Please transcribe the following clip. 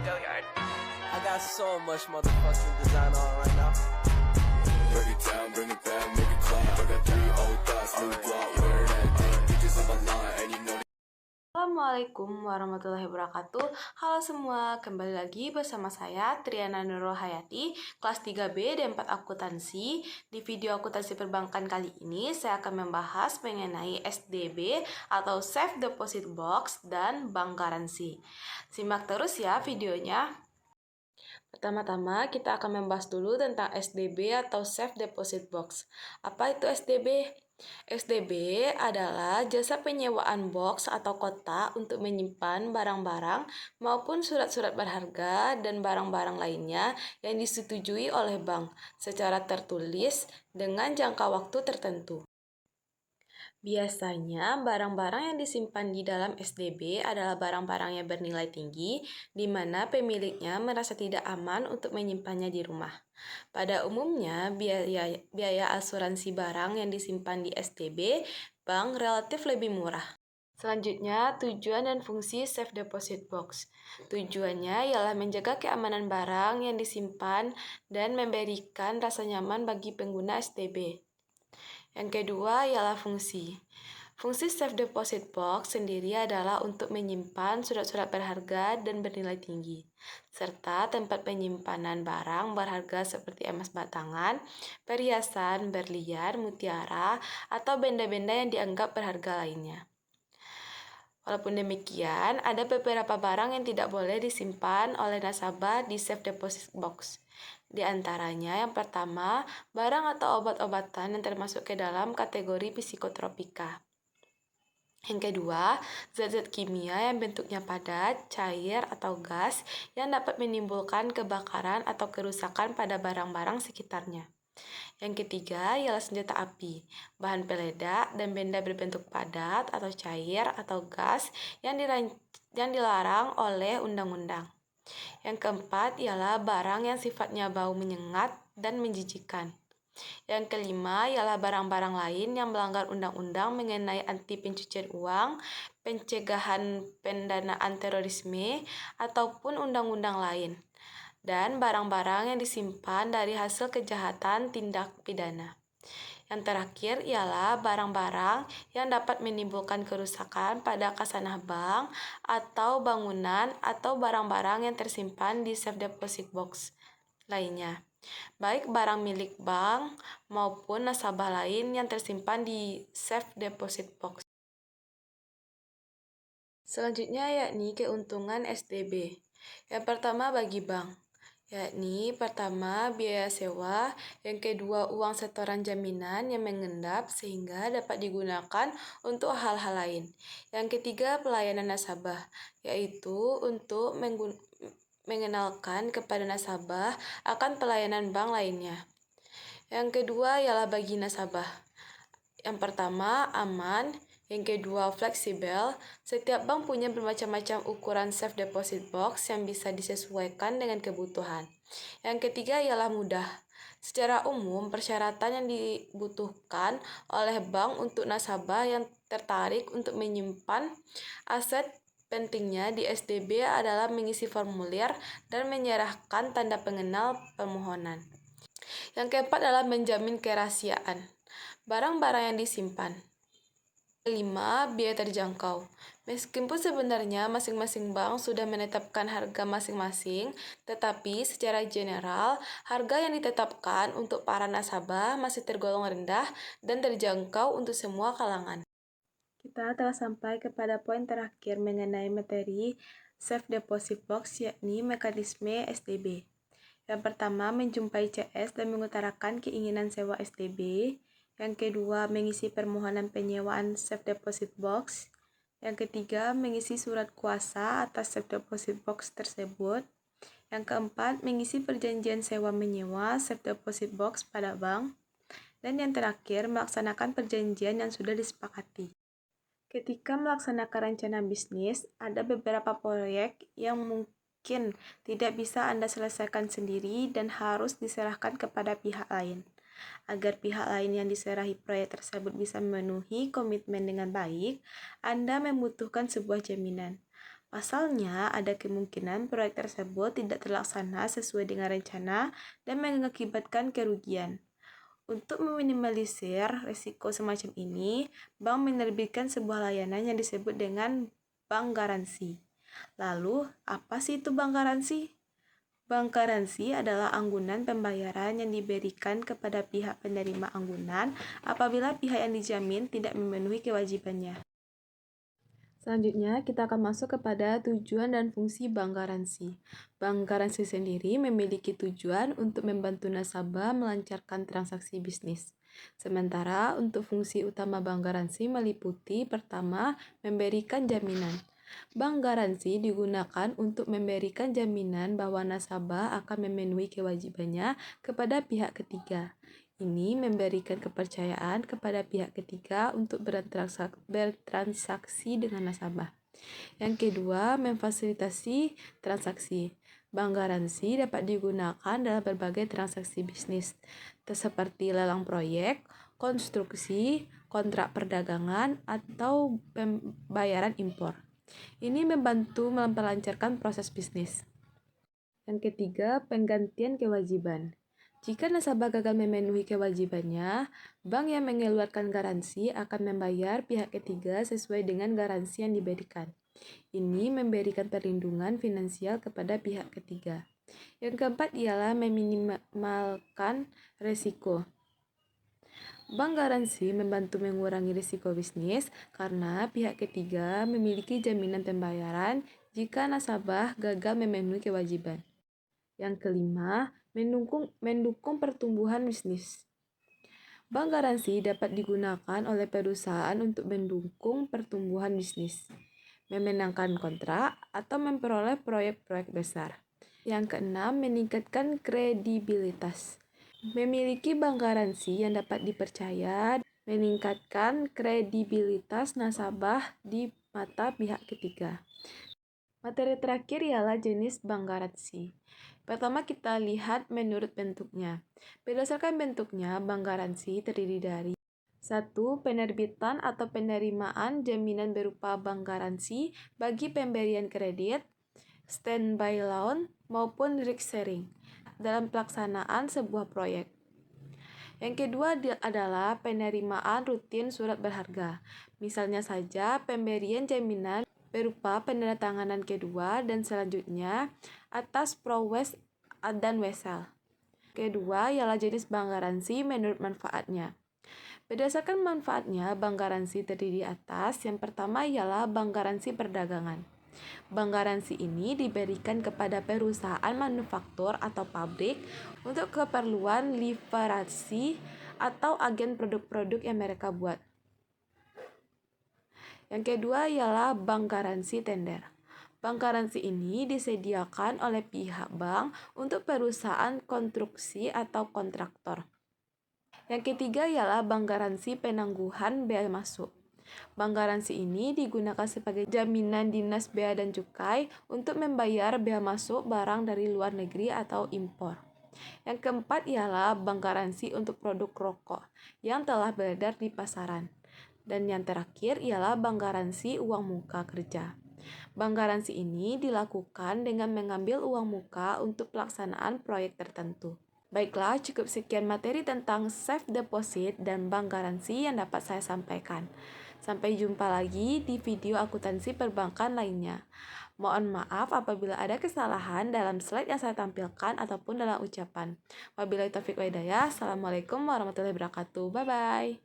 I got so much motherfucking design on right now. Break it down, bring it back, make it clap. I got 3 old thoughts, new block, where that thing. Bitches on my line, and you know. Assalamualaikum warahmatullahi wabarakatuh. Halo semua, kembali lagi bersama saya Triana Nurul Hayati, kelas 3B D4 Akuntansi. Di video akuntansi perbankan kali ini, saya akan membahas mengenai SDB atau Safe Deposit Box dan bank garansi. Simak terus ya videonya. Pertama-tama kita akan membahas dulu tentang SDB atau Safe Deposit Box. Apa itu SDB? SDB adalah jasa penyewaan box atau kotak untuk menyimpan barang-barang maupun surat-surat berharga dan barang-barang lainnya yang disetujui oleh bank secara tertulis dengan jangka waktu tertentu. Biasanya, barang-barang yang disimpan di dalam SDB adalah barang-barang yang bernilai tinggi, di mana pemiliknya merasa tidak aman untuk menyimpannya di rumah. Pada umumnya, biaya asuransi barang yang disimpan di SDB bank relatif lebih murah. Selanjutnya, tujuan dan fungsi Safe Deposit Box. Tujuannya ialah menjaga keamanan barang yang disimpan dan memberikan rasa nyaman bagi pengguna SDB. Yang kedua ialah fungsi. Fungsi Safe Deposit Box sendiri adalah untuk menyimpan surat-surat berharga dan bernilai tinggi, serta tempat penyimpanan barang berharga seperti emas batangan, perhiasan, berlian, mutiara, atau benda-benda yang dianggap berharga lainnya. Walaupun demikian, ada beberapa barang yang tidak boleh disimpan oleh nasabah di Safe Deposit Box. Di antaranya, yang pertama, barang atau obat-obatan yang termasuk ke dalam kategori psikotropika. Yang kedua, zat-zat kimia yang bentuknya padat, cair, atau gas yang dapat menimbulkan kebakaran atau kerusakan pada barang-barang sekitarnya. Yang ketiga ialah senjata api, bahan peledak, dan benda berbentuk padat atau cair atau gas yang dilarang oleh undang-undang. Yang keempat ialah barang yang sifatnya bau menyengat dan menjijikkan. Yang kelima ialah barang-barang lain yang melanggar undang-undang mengenai anti pencucian uang, pencegahan pendanaan terorisme, ataupun undang-undang lain. Dan barang-barang yang disimpan dari hasil kejahatan tindak pidana. Yang terakhir ialah barang-barang yang dapat menimbulkan kerusakan pada khasanah bank atau bangunan atau barang-barang yang tersimpan di Safe Deposit Box lainnya, baik barang milik bank maupun nasabah lain yang tersimpan di Safe Deposit Box. Selanjutnya yakni keuntungan SDB. Yang pertama bagi bank, yakni pertama biaya sewa, yang kedua uang setoran jaminan yang mengendap sehingga dapat digunakan untuk hal-hal lain. Yang ketiga pelayanan nasabah, yaitu untuk mengenalkan kepada nasabah akan pelayanan bank lainnya. Yang kedua ialah bagi nasabah. Yang pertama aman, yang kedua fleksibel. Setiap bank punya bermacam-macam ukuran Safe Deposit Box yang bisa disesuaikan dengan kebutuhan. Yang ketiga ialah mudah. Secara umum, persyaratan yang dibutuhkan oleh bank untuk nasabah yang tertarik untuk menyimpan aset pentingnya di SDB adalah mengisi formulir dan menyerahkan tanda pengenal permohonan. Yang keempat adalah menjamin kerahasiaan barang-barang yang disimpan. Kelima, biaya terjangkau. Meskipun sebenarnya masing-masing bank sudah menetapkan harga masing-masing, tetapi secara general, harga yang ditetapkan untuk para nasabah masih tergolong rendah dan terjangkau untuk semua kalangan. Kita telah sampai kepada poin terakhir mengenai materi Safe Deposit Box, yakni mekanisme SDB. Yang pertama, menjumpai CS dan mengutarakan keinginan sewa SDB. Yang kedua, mengisi permohonan penyewaan Safe Deposit Box. Yang ketiga, mengisi surat kuasa atas Safe Deposit Box tersebut. Yang keempat, mengisi perjanjian sewa menyewa Safe Deposit Box pada bank. Dan yang terakhir, melaksanakan perjanjian yang sudah disepakati. Ketika melaksanakan rencana bisnis, ada beberapa proyek yang mungkin tidak bisa Anda selesaikan sendiri dan harus diserahkan kepada pihak lain. Agar pihak lain yang diserahi proyek tersebut bisa memenuhi komitmen dengan baik, Anda membutuhkan sebuah jaminan. Pasalnya, ada kemungkinan proyek tersebut tidak terlaksana sesuai dengan rencana dan mengakibatkan kerugian. Untuk meminimalisir risiko semacam ini, bank menerbitkan sebuah layanan yang disebut dengan bank garansi. Lalu, apa sih itu bank garansi? Bank garansi adalah anggunan pembayaran yang diberikan kepada pihak penerima anggunan apabila pihak yang dijamin tidak memenuhi kewajibannya. Selanjutnya, kita akan masuk kepada tujuan dan fungsi bank garansi. Bank garansi sendiri memiliki tujuan untuk membantu nasabah melancarkan transaksi bisnis. Sementara untuk fungsi utama bank garansi meliputi pertama, memberikan jaminan. Bank garansi digunakan untuk memberikan jaminan bahwa nasabah akan memenuhi kewajibannya kepada pihak ketiga. Ini memberikan kepercayaan kepada pihak ketiga untuk bertransaksi dengan nasabah. Yang kedua, memfasilitasi transaksi. Bank garansi dapat digunakan dalam berbagai transaksi bisnis, seperti lelang proyek, konstruksi, kontrak perdagangan, atau pembayaran impor. Ini membantu memperlancarkan proses bisnis. Yang ketiga, penggantian kewajiban. Jika nasabah gagal memenuhi kewajibannya, bank yang mengeluarkan garansi akan membayar pihak ketiga sesuai dengan garansi yang diberikan. Ini memberikan perlindungan finansial kepada pihak ketiga. Yang keempat ialah meminimalkan risiko. Bank garansi membantu mengurangi risiko bisnis karena pihak ketiga memiliki jaminan pembayaran jika nasabah gagal memenuhi kewajiban. Yang kelima, mendukung pertumbuhan bisnis. Bank garansi dapat digunakan oleh perusahaan untuk mendukung pertumbuhan bisnis, memenangkan kontrak, atau memperoleh proyek-proyek besar. Yang keenam, meningkatkan kredibilitas. Memiliki bank garansi yang dapat dipercaya meningkatkan kredibilitas nasabah di mata pihak ketiga. Materi terakhir ialah jenis bank garansi. Pertama kita lihat menurut bentuknya. Berdasarkan bentuknya, bank garansi terdiri dari 1. Penerbitan atau penerimaan jaminan berupa bank garansi bagi pemberian kredit, standby loan, maupun risk sharing dalam pelaksanaan sebuah proyek. Yang kedua adalah penerimaan rutin surat berharga. Misalnya saja pemberian jaminan berupa penandatanganan kedua dan selanjutnya atas prowess dan wesel. Kedua ialah jenis bank garansi menurut manfaatnya. Berdasarkan manfaatnya, bank garansi terdiri atas yang pertama ialah bank garansi perdagangan. Bank garansi ini diberikan kepada perusahaan manufaktur atau pabrik untuk keperluan liverasi atau agen produk-produk yang mereka buat. Yang kedua ialah bank garansi tender. Bank garansi ini disediakan oleh pihak bank untuk perusahaan konstruksi atau kontraktor. Yang ketiga ialah bank garansi penangguhan bea masuk. Bank garansi ini digunakan sebagai jaminan Dinas Bea dan Cukai untuk membayar bea masuk barang dari luar negeri atau impor. Yang keempat ialah bank garansi untuk produk rokok yang telah beredar di pasaran. Dan yang terakhir ialah bank garansi uang muka kerja. Bank garansi ini dilakukan dengan mengambil uang muka untuk pelaksanaan proyek tertentu. Baiklah, cukup sekian materi tentang safe deposit dan bank garansi yang dapat saya sampaikan. Sampai jumpa lagi di video akuntansi perbankan lainnya. Mohon maaf apabila ada kesalahan dalam slide yang saya tampilkan ataupun dalam ucapan. Wabillahi taufiq wa hidayah. Assalamualaikum warahmatullahi wabarakatuh. Bye-bye.